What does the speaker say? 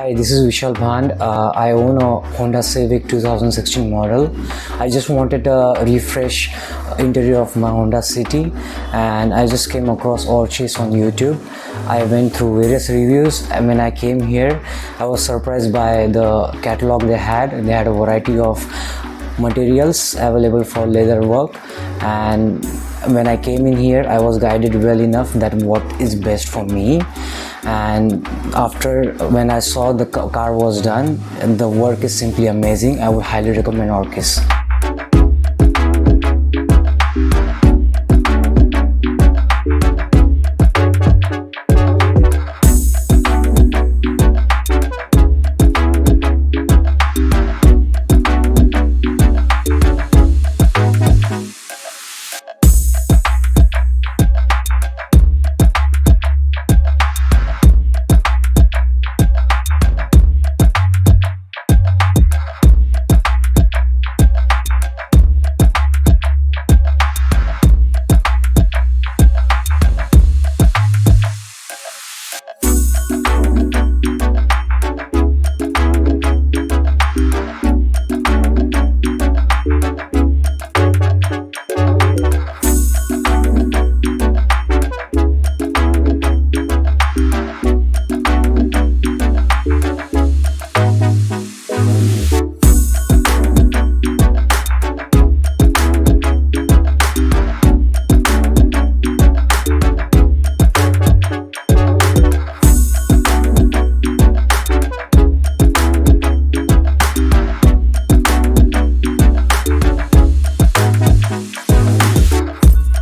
Hi, this is Vishal Bhand. I own a Honda Civic 2016 model. I just wanted a refresh interior of my Honda City, and I just came across Orchis on YouTube. I went through various reviews, and when I came here, I was surprised by the catalog they had. They had a variety of materials available for leather work, and when I came in here, I was guided well enough that what is best for me. And after when I saw the car was done, the work is simply amazing. I would highly recommend Orchis.